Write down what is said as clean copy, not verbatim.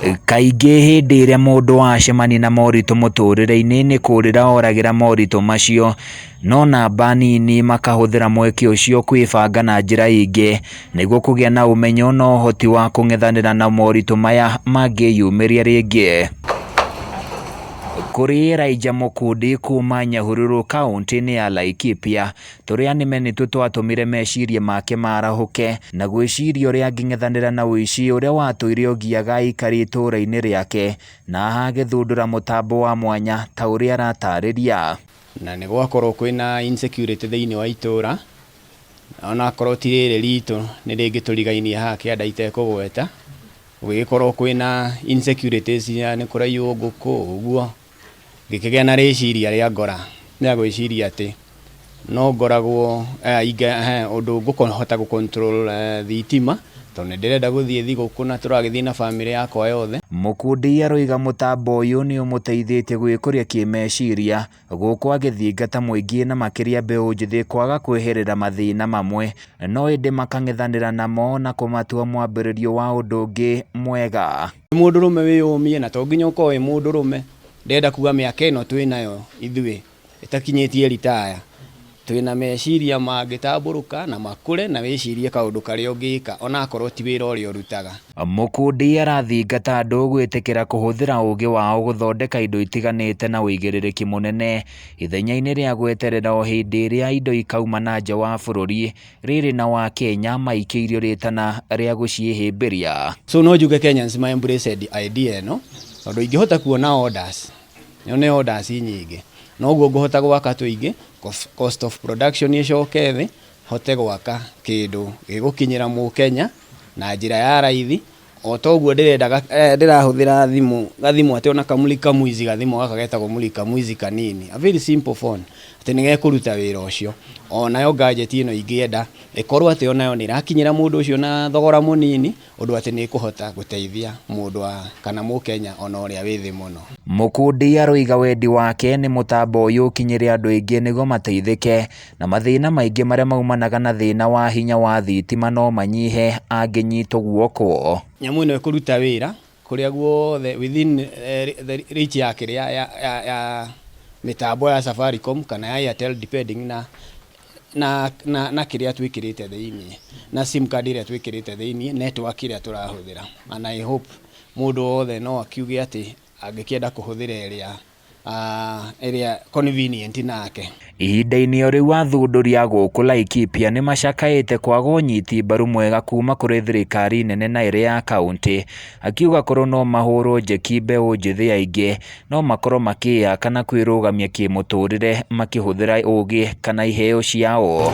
Kaingĩ hĩndĩ ĩrĩa mũndũ wacemania na moritũ mũtũrĩre-inĩ nĩ kũrĩra oragĩra moritũ macio, no namba nini makahũthĩra mweke ũcio kwĩbanga na njĩra ingĩ nĩguo kũgĩa na ũmenyo na ũhoti wa kũng'ethanĩra na moritũ maya mangĩyumĩria rĩngĩ. Kũrĩ Elijah Mũkundi kuma Nyahururu kaũntĩ-inĩ ya Laikipia, tũrĩa nĩme nĩtuo twatũmire meciria make marahũke na gwĩciria ũrĩa angĩng'ethanĩra na ũici ũrĩa watũire ũgiaga aikari itũũra-inĩ rĩake na agĩthundũra mũtambo wa mwanya ta ũrĩa aratarĩria. Na nĩ gwakorwo kwĩna insecurity thĩinĩ wa itũũra, ona akorwo ti rĩrĩ ritũ nĩ rĩngĩ tũrigainie haha kĩanda itekũgweta, gũgĩkorwo kwĩna insecurities nĩ kũraiyo ngũkũ ũguo, ngĩkĩgĩa na rĩciria rĩa ngora rĩa gwĩciria atĩ no ngoragwo ũndũ ngũhota gũ control thitima, tondũ nĩ ndĩrenda gũthiĩ thigũkũ na tũragĩthiĩ na bamĩrĩ yakwa yothe. Mũkundi aroiga mũtambo ũyũ nĩ ũmũteithĩtie gwĩkũria kĩmeciria, gũkũ agĩthingata mũingĩ na makĩria mbeũ njĩthĩ kwaga kwĩhĩrĩra mathĩna mamwe, no ĩndĩ makang'ethanĩra namo na kũmatua mwambĩrĩrio wa ũndũ ũngĩ mwega. Mũndũrũme wĩyũmie, na to nginya ũkorwo wĩ mũndũrũme, ndĩrenda kuga mĩaka ĩno twĩnayo ithuĩ ĩtakinyĩtie retire, twĩna meciria mangĩtambũrũka na makũre na wĩcirie kaũndũ karĩa ũngĩka ona akorwo ti wĩra ũrĩa ũrutaga. Mũkundi arathingata andũ gwĩtĩkĩra kũhũthĩra ũũgĩ wao gũthondeka indo itiganĩte na ũigĩrĩrĩki mũnene, ithenya-inĩ rĩa gweterera o hĩndĩ ĩrĩa indo ikauma na nja wa bũrũri, rĩrĩ na wa Kenya maikĩirio rĩtana rĩa gũciĩhĩmbĩria. So no njuge Kenyans ma embraced idea ĩno, tondũ ingĩhota kuona orders, nyone orders nyingĩ, noguo ngũhota gwaka tũingĩ, cost of production ĩcoke thĩ, hote gwaka kĩndũ gĩgũkinyĩra Mũkenya na njĩra ya raithi, o toguo ndĩrahũthĩra gathimũ atĩ ona kamulika mwizi gathimũ gaka getagwo mulika mwizi kanini, a very simple phone, atĩ nĩ gekũruta wĩra ũcio. Onayo gadget ĩno ingĩenda ĩkorwo atĩ onayo nĩ ĩrakinyĩra mũndũ ũcio na thogora mũnini, ũndũ atĩ nĩ ĩkũhota gũteithia mũndũ kana Mũkenya ona ũrĩa wĩ thĩ mũno. Mũkundi aroiga wendi wake nĩ mũtambo ũyũ ũkinyĩre andũ aingĩ nĩguo mateithĩke na mathĩna maingĩ marĩa maumanaga na thĩna wa hinya wa thitima no manyihe angĩnyitwo guoko. Nyamũ ĩno ĩkũruta wĩra kũrĩa guothe within the reach ya mĩtambo ya Safaricom kana ya Airtel depending na kĩrĩa twĩkĩrĩte thĩinĩ, na sim card ĩrĩa twĩkĩrĩte thĩinĩ, network ĩrĩa tũrahũthĩra. And I hope mũndũ wothe no akiuge atĩ angĩkĩenda kũhũthĩra ĩrĩa convenient nake. Ihinda-inĩ o rĩu athundũri a gũkũ Laikipia nĩ macakaĩte kwaga ũnyiti mbaru mwega kuma kũrĩ thirikari nene na ĩrĩa ya kaũntĩ, akiuga korwo no mahũrwo njeki mbeũ njĩthĩ aingĩ no makorwo makĩyaka na kwĩrũgamia kĩmũtũrĩre makĩhũthĩra ũũgĩ kana iheo ciao.